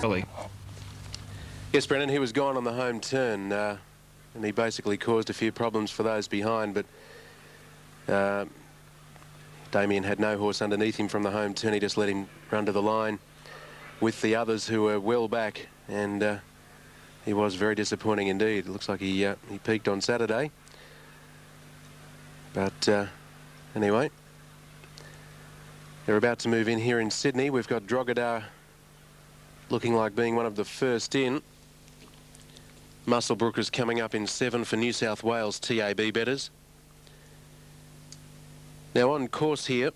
Early. Yes, Brennan, he was gone on the home turn, and he basically caused a few problems for those behind, but Damien had no horse underneath him from the home turn. He just let him run to the line with the others who were well back, and he was very disappointing indeed. It looks like he peaked on Saturday. But anyway, they're about to move in here in Sydney. We've got Drogheda looking like being one of the first in. Musselbrook is coming up in 7 for New South Wales TAB betters. Now on course here,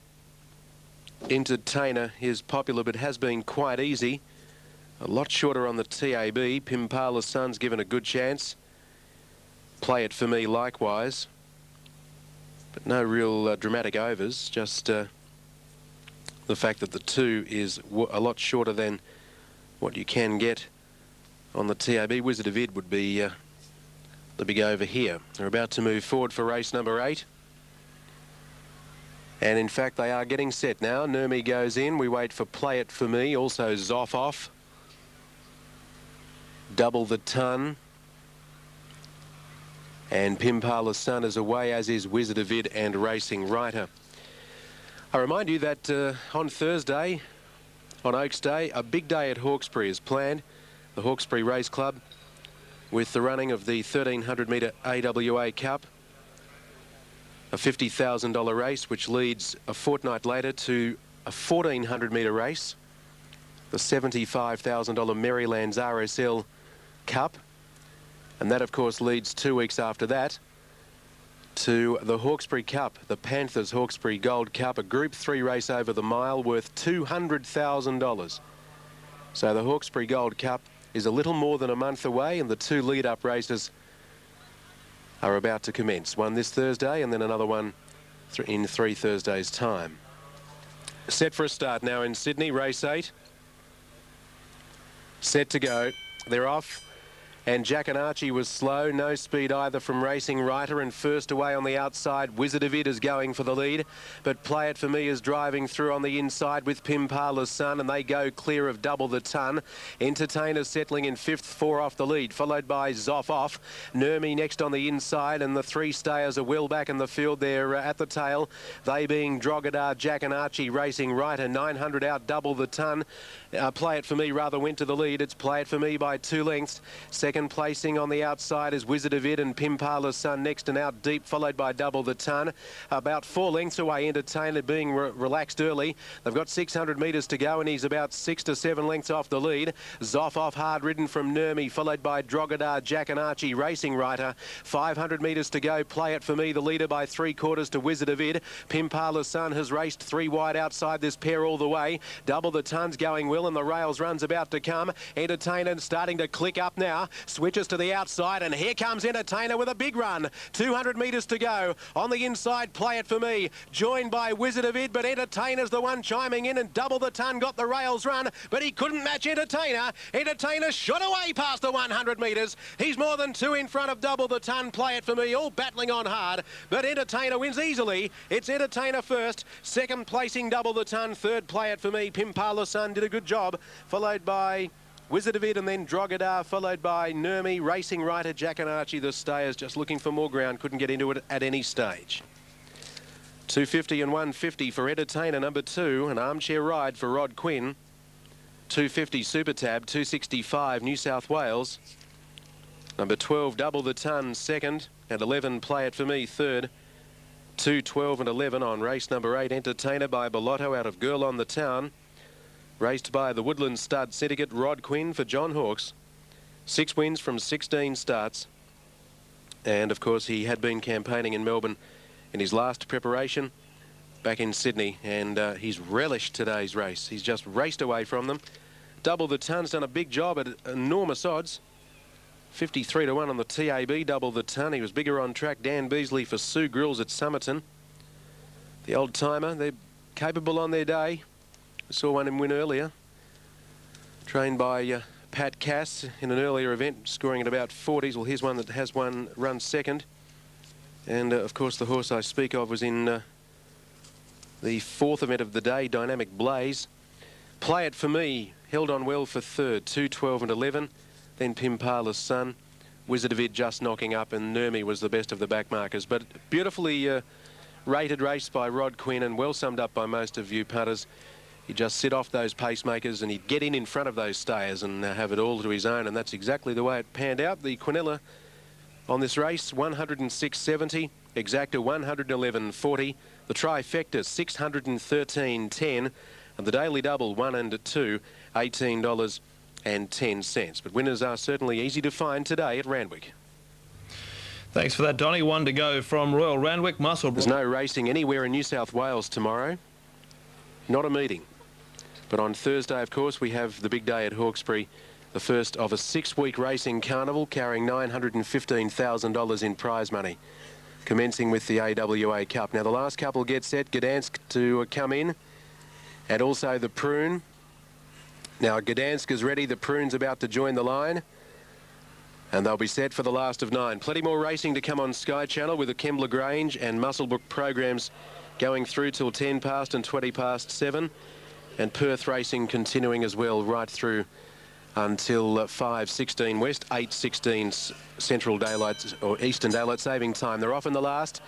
Entertainer is popular but has been quite easy. A lot shorter on the TAB. Pimpala's Son's given a good chance. Play It For Me likewise. But no real dramatic overs, just the fact that the 2 is a lot shorter than what you can get on the TAB. Wizard of Id would be the big over here. They're about to move forward for race number 8. And in fact, they are getting set now. Nurmi goes in. We wait for Play It For Me. Also Zoff off. Double the Ton. And Pimpala's Son is away, as is Wizard of Id and Racing Writer. I remind you that on Thursday, on Oaks Day, a big day at Hawkesbury is planned. The Hawkesbury Race Club with the running of the 1300 metre AWA Cup. A $50,000 race, which leads a fortnight later to a 1400 metre race. The $75,000 Marylands RSL Cup. And that, of course, leads 2 weeks after that to the Hawkesbury Cup, the Panthers Hawkesbury Gold Cup, a Group 3 race over the mile worth $200,000. So the Hawkesbury Gold Cup is a little more than a month away, and the 2 lead-up races are about to commence. One this Thursday and then another one in 3 Thursdays' time. Set for a start now in Sydney, race 8. Set to go. They're off. And Jack and Archie was slow, no speed either from Racing Writer, and first away on the outside. Wizard of Id is going for the lead, but Play It For Me is driving through on the inside with Pimpala's Son, and they go clear of Double the Ton. Entertainer settling in 5th, 4 off the lead, followed by Zoff off. Nurmi next on the inside, and the 3 stayers are well back in the field there at the tail. They being Drogheda, Jack and Archie, Racing Writer, 900 out Double the Ton. Play It For Me rather went to the lead. It's Play It For Me by 2 lengths. Second placing on the outside is Wizard of Id, and Pimpala's Son next and out deep, followed by Double the Ton. About 4 lengths away, Entertainer being relaxed early. They've got 600 metres to go, and he's about 6 to 7 lengths off the lead. Zoff off, hard ridden from Nurmi, followed by Drogheda, Jack and Archie, Racing Writer. 500 metres to go. Play It For Me, the leader by 3/4 to Wizard of Id. Pimpala's Son has raced 3 wide outside this pair all the way. Double the Ton's going well, and the rails run's about to come. Entertainer starting to click up now. Switches to the outside, and here comes Entertainer with a big run. 200 metres to go. On the inside, Play It For Me, joined by Wizard of Id, but Entertainer's the one chiming in, and Double the Ton got the rails run, but he couldn't match Entertainer. Entertainer shot away past the 100 metres. He's more than 2 in front of Double the Ton. Play It For Me, all battling on hard, but Entertainer wins easily. It's Entertainer first, second placing Double the Ton, third Play It For Me. Pimpala's Son did a good job, followed by Wizard of Id, and then Drogheda, followed by Nurmi, Racing Writer, Jack and Archie, the stayers just looking for more ground, couldn't get into it at any stage. 250 and 150 for Entertainer, number 2, an armchair ride for Rod Quinn. 250 Super Tab, 265 New South Wales. Number 12 Double the Ton, second, and 11 Play It For Me, third. 2, 12 and 11 on race number 8, Entertainer by Bellotto out of Girl on the Town. Raced by the Woodland Stud Syndicate, Rod Quinn for John Hawkes. 6 wins from 16 starts. And, of course, he had been campaigning in Melbourne in his last preparation back in Sydney. And he's relished today's race. He's just raced away from them. Double the Ton's done a big job at enormous odds. 53 to 1 on the TAB, Double the Ton. He was bigger on track. Dan Beasley for Sue Grills at Somerton. The old timer, they're capable on their day. Saw one in win earlier, trained by Pat Cass in an earlier event, scoring at about 40s. Well, here's one that has one run second. And, of course, the horse I speak of was in the 4th event of the day, Dynamic Blaze. Play It For Me held on well for third, 2, 12 and 11. Then Pimpala's Son. Wizard of Id just knocking up, and Nurmi was the best of the backmarkers. But beautifully rated race by Rod Quinn, and well summed up by most of you punters. He'd just sit off those pacemakers and he'd get in front of those stayers and have it all to his own, and that's exactly the way it panned out. The Quinella on this race, 106.70, Exacta 111.40, the Trifecta 613.10, and the Daily Double 1 and 2, $18.10. But winners are certainly easy to find today at Randwick. Thanks for that, Donny. One to go from Royal Randwick. Muswellbrook. There's no racing anywhere in New South Wales tomorrow. Not a meeting. But on Thursday, of course, we have the big day at Hawkesbury, the first of a 6-week racing carnival carrying $915,000 in prize money, commencing with the AWA Cup. Now, the last couple get set, Gdansk to come in, and also the Prune. Now, Gdansk is ready, the Prune's about to join the line, and they'll be set for the last of 9. Plenty more racing to come on Sky Channel with the Kembla Grange and Muswellbrook programs going through till 10 past and 20 past 7. And Perth racing continuing as well right through until 5:16 West, 8:16 Central Daylight or Eastern Daylight Saving Time. They're off in the last,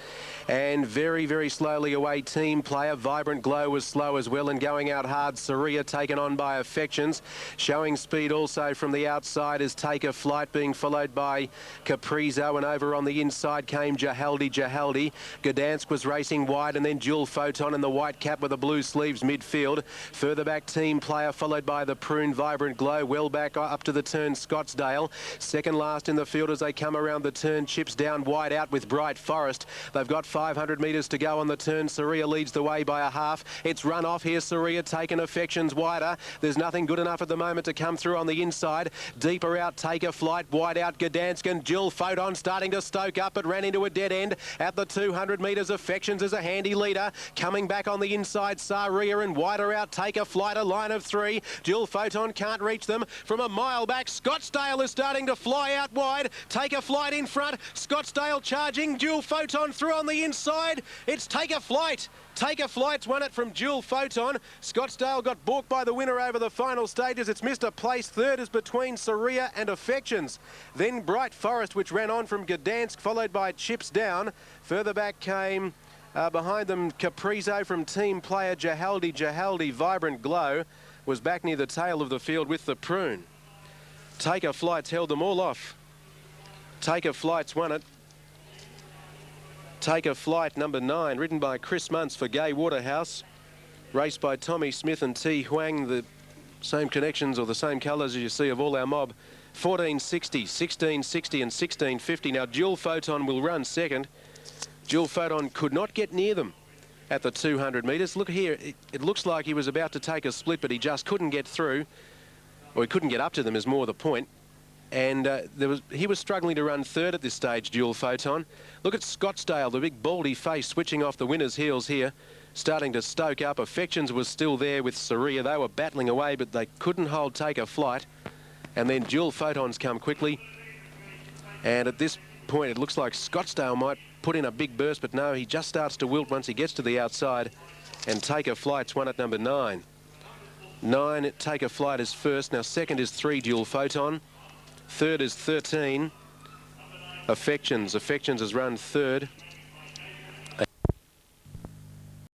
and very, very slowly away Team Player. Vibrant Glow was slow as well and going out hard. Saria taken on by Affections. Showing speed also from the outside is Take a Flight, being followed by Caprizo, and over on the inside came Jahaldi. Gdansk was racing wide, and then Jewel Photon in the white cap with the blue sleeves midfield. Further back Team Player, followed by the Prune. Vibrant Glow well back up to the turn Scottsdale. Second last in the field as they come around the turn. Chips down wide out with Bright Forest. They've got 500 metres to go on the turn. Saria leads the way by a half. It's run off here. Saria taken Affections wider. There's nothing good enough at the moment to come through on the inside. Deeper out, Take a Flight. Wide out, Gdansk, and Jill Photon starting to stoke up, but ran into a dead end at the 200 metres. Affections is a handy leader. Coming back on the inside, Saria, and wider out, Take a Flight, a line of 3. Jill Photon can't reach them. From a mile back, Scottsdale is starting to fly out wide. Take a Flight in front. Scottsdale charging. Jewel Photon through on the inside. It's Take a Flight. Take a Flight's won it from Jewel Photon. Scottsdale got balked by the winner over the final stages. It's missed a place. Third is between Saria and Affections. Then Bright Forest, which ran on from Gdansk, followed by Chips Down. Further back came behind them Caprizo from Team Player. Jahaldi, Vibrant Glow was back near the tail of the field with the Prune. Take a Flight's held them all off. Take a Flight's won it. Take a Flight, number 9, ridden by Chris Muntz for Gay Waterhouse. Raced by Tommy Smith and T. Huang, the same connections or the same colours as you see of all our mob. 14.60, 16.60 and 16.50. Now, Jewel Photon will run second. Jewel Photon could not get near them at the 200 metres. Look here, it looks like he was about to take a split, but he just couldn't get through. Or he couldn't get up to them is more the point. And he was struggling to run third at this stage, Jewel Photon. Look at Scottsdale, the big baldy face, switching off the winner's heels here, starting to stoke up. Affections was still there with Saria. They were battling away, but they couldn't hold Take a Flight. And then Jewel Photon's come quickly. And at this point, it looks like Scottsdale might put in a big burst, but no, he just starts to wilt once he gets to the outside. And Take a Flight's won at number 9. 9, Take a Flight is first. Now, second is 3, Jewel Photon. Third is 13, Affections. Affections has run third.